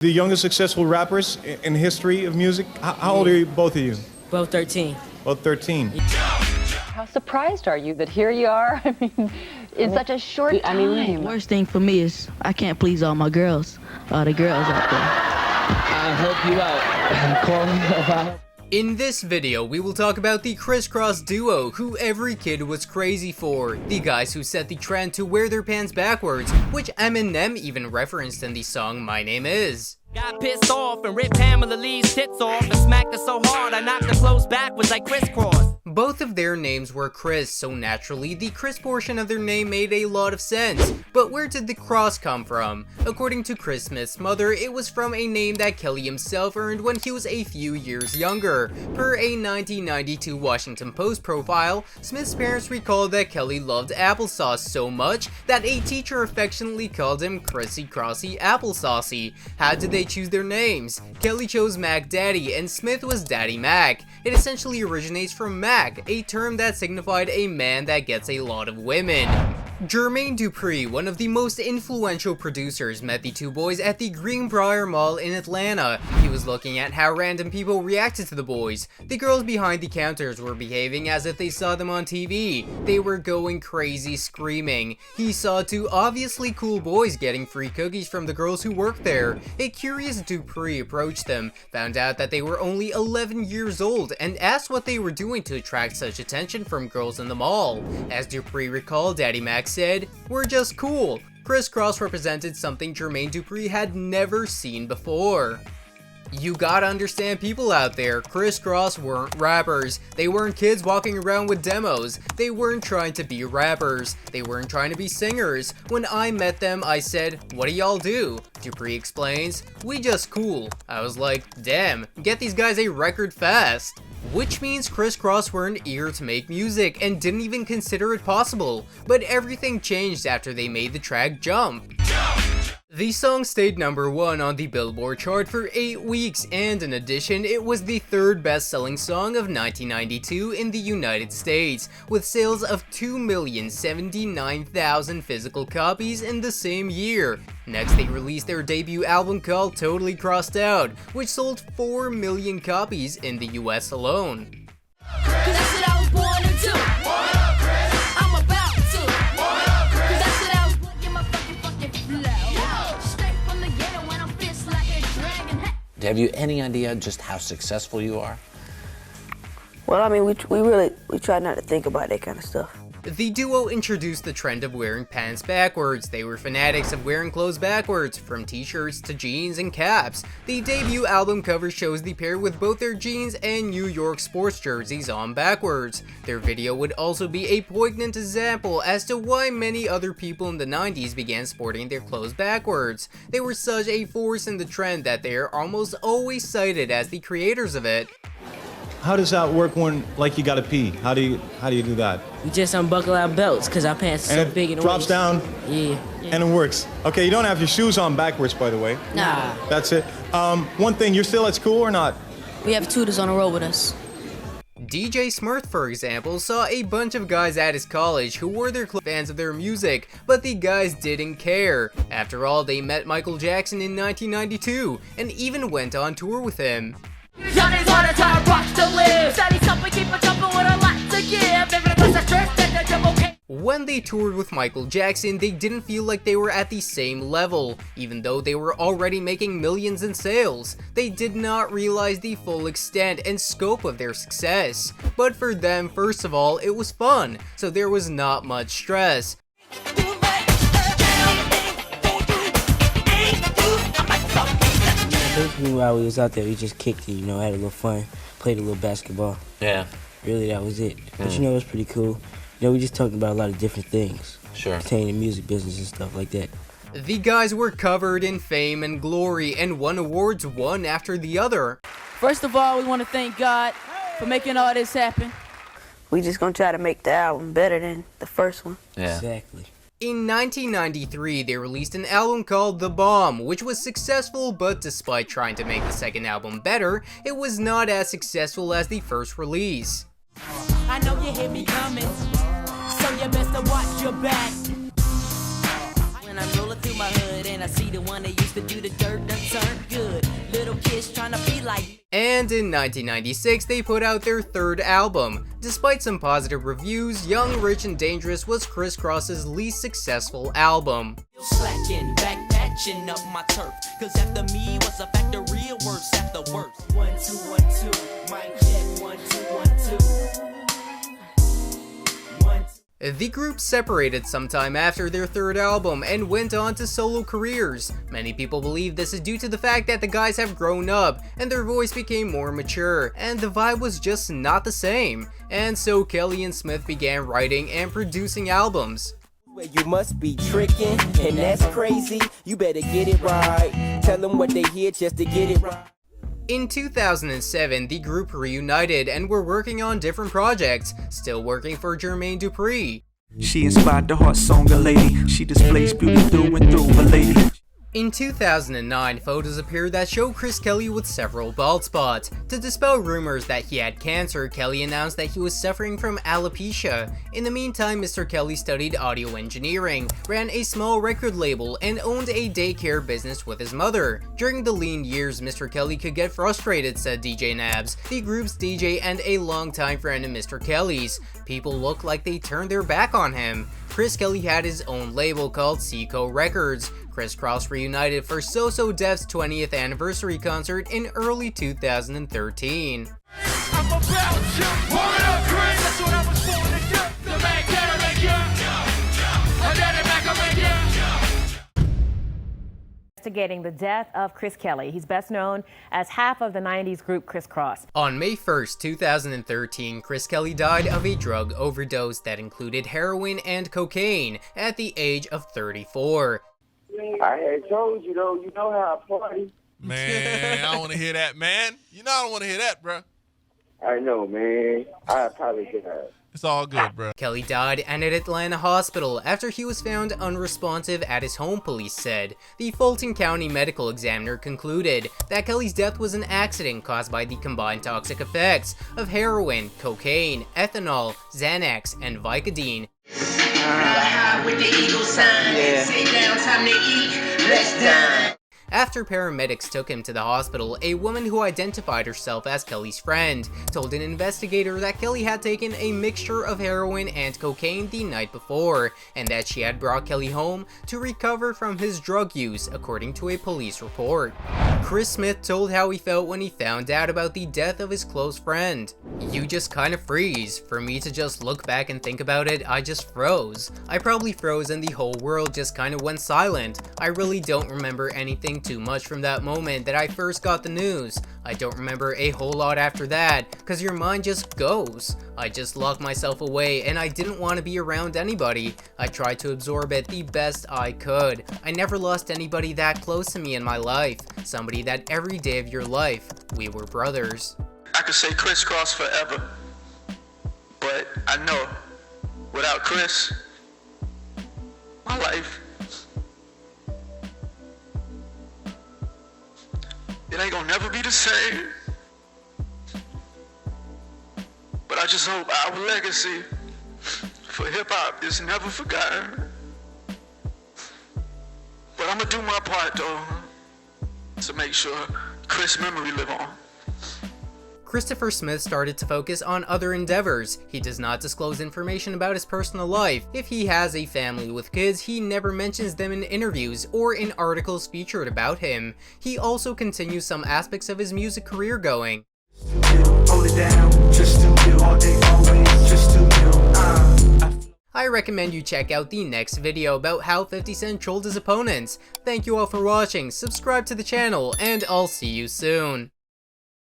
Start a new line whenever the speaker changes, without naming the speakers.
The youngest successful rappers in history of music. How old are you, both of you?
Both 13.
Both 13.
How surprised are you that here you are? I mean, in such a short time.
Worst thing for me is I can't please all my girls, all the girls out there.
I'll help you out. Call me if I help.
In this video, we will talk about the Kris Kross duo who every kid was crazy for. The guys who set the trend to wear their pants backwards, which Eminem even referenced in the song My Name Is.
Got pissed off and ripped Pamela Lee's tits off and smacked her so hard I knocked her clothes backwards like Kris Kross.
Both of their names were Kris, so naturally the Kris portion of their name made a lot of sense. But where did the Kross come from? According to Chris Smith's mother, it was from a name that Kelly himself earned when he was a few years younger. Per a 1992 Washington Post profile, Smith's parents recalled that Kelly loved applesauce so much that a teacher affectionately called him Krissy Krossy Applesaucy. How did they choose their names? Kelly chose Mac Daddy and Smith was Daddy Mac. It essentially originates from Mac, a term that signified a man that gets a lot of women. Jermaine Dupri, one of the most influential producers, met the two boys at the Greenbrier Mall in Atlanta. He was looking at how random people reacted to the boys. The girls behind the counters were behaving as if they saw them on TV. They were going crazy screaming. He saw two obviously cool boys getting free cookies from the girls who worked there. A curious Dupri approached them, found out that they were only 11 years old, and asked what they were doing to attract such attention from girls in the mall. As Dupri recalled, Daddy Max said, "We're just cool." Kris Kross represented something Jermaine Dupri had never seen before. You gotta understand people out there. Kris Kross weren't rappers. They weren't kids walking around with demos. They weren't trying to be rappers. They weren't trying to be singers. When I met them, I said, "What do y'all do?" Dupri explains, "We just cool." I was like, damn, get these guys a record fast. Which means Kris Kross weren't eager to make music and didn't even consider it possible. But everything changed after they made the track Jump. The song stayed #1 on the Billboard chart for 8 weeks, and in addition, it was the third best-selling song of 1992 in the United States, with sales of 2,079,000 physical copies in the same year. Next, they released their debut album called Totally Crossed Out, which sold 4 million copies in the US alone.
Have you any idea just how successful you are?
Well, I mean, we try not to think about that kind of stuff.
The duo introduced the trend of wearing pants backwards. They were fanatics of wearing clothes backwards, from t-shirts to jeans and caps. The debut album cover shows the pair with both their jeans and New York sports jerseys on backwards. Their video would also be a poignant example as to why many other people in the 90s began sporting their clothes backwards. They were such a force in the trend that they are almost always cited as the creators of it.
How does that work when, like, you gotta pee? How do you do that?
We just unbuckle our belts because our pants are so
And
big in
it
the
drops
waist.
down,
Yeah.
and it works. Okay, you don't have your shoes on backwards, by the way.
Nah.
That's it. One thing, you're still at school or not?
We have tutors on the road with us.
DJ Smurf, for example, saw a bunch of guys at his college who were their fans of their music, but the guys didn't care. After all, they met Michael Jackson in 1992 and even went on tour with him. When they toured with Michael Jackson, they didn't feel like they were at the same level, even though they were already making millions in sales. They did not realize the full extent and scope of their success. But for them, first of all, it was fun, so there was not much stress.
Basically, while we was out there, we just kicked it, had a little fun, played a little basketball.
Yeah.
Really, that was it. But it was pretty cool. We just talked about a lot of different things.
Sure.
Pertaining to music business and stuff like that.
The guys were covered in fame and glory and won awards one after the other.
First of all, we want to thank God for making all this happen.
We just gonna try to make the album better than the first one.
Yeah.
Exactly.
In 1993, they released an album called The Bomb, which was successful, but despite trying to make the second album better, it was not as successful as the first release.
I know you hear me coming, so you best to watch your back. I'm rolling through my hood and I see the one that used to do the dirt done turned good. Little kids trying to be like me.
And in 1996, they put out their third album. Despite some positive reviews, Young, Rich, and Dangerous was Kris Kross's least successful album.
Slacking, back patching up my turf. Cause after me was a factory of worse after worse. 1 2 1 2, mic check 1 2 1 2. 1 2.
The group separated sometime after their third album and went on to solo careers. Many people believe this is due to the fact that the guys have grown up and their voice became more mature, and the vibe was just not the same. And so Kelly and Smith began writing and producing albums.
You must be tricking, and that's crazy. You better get it right. Tell them what they hear just to get it right.
In 2007, the group reunited and were working on different projects, still working for Jermaine Dupri.
She inspired the heart song, a lady. She displays beauty through and through, a lady.
In 2009, photos appeared that show Chris Kelly with several bald spots. To dispel rumors that he had cancer, Kelly announced that he was suffering from alopecia. In the meantime, Mr. Kelly studied audio engineering, ran a small record label, and owned a daycare business with his mother. During the lean years, Mr. Kelly could get frustrated, said DJ Nabs, the group's DJ and a longtime friend of Mr. Kelly's. People looked like they turned their back on him. Chris Kelly had his own label called Seco Records. Kris Kross reunited for So So Def's 20th anniversary concert in early 2013.
I'm about you. Warm it up, Chris. That's what I was born to do. The man can't make you. I got it back up again.
Investigating the death of Kris Kelly. He's best known as half of the 90s group Kris Kross.
On May 1st, 2013, Kris Kelly died of a drug overdose that included heroin and cocaine at the age of 34.
I had told you though, you know how I party.
Man, I don't want to hear that, man. You know I don't want to hear that, bro.
I know, man. I apologize.
It's all good, bro.
Kelly died at an Atlanta hospital after he was found unresponsive at his home, police said. The Fulton County medical examiner concluded that Kelly's death was an accident caused by the combined toxic effects of heroin, cocaine, ethanol, Xanax, and Vicodin.
With the eagle sign.
Yeah.
Say down, time to eat. Let's dine.
After paramedics took him to the hospital, a woman who identified herself as Kelly's friend told an investigator that Kelly had taken a mixture of heroin and cocaine the night before, and that she had brought Kelly home to recover from his drug use, according to a police report. Chris Smith told how he felt when he found out about the death of his close friend. "You just kind of freeze. For me to just look back and think about it, I just froze. I probably froze and the whole world just kind of went silent. I really don't remember anything too much from that moment that I first got the news. I don't remember a whole lot after that, cause your mind just goes. I just locked myself away and I didn't want to be around anybody. I tried to absorb it the best I could. I never lost anybody that close to me in my life. Somebody that every day of your life, we were brothers."
I could say Kris Kross forever, but I know without Kris, my life, it ain't gonna never be the same. But I just hope our legacy for hip-hop is never forgotten. But I'm gonna do my part though, to make sure Kris' memory live on.
Christopher Smith started to focus on other endeavors. He does not disclose information about his personal life. If he has a family with kids, he never mentions them in interviews or in articles featured about him. He also continues some aspects of his music career going. I recommend you check out the next video about how 50 Cent trolled his opponents. Thank you all for watching, subscribe to the channel, and I'll see you soon.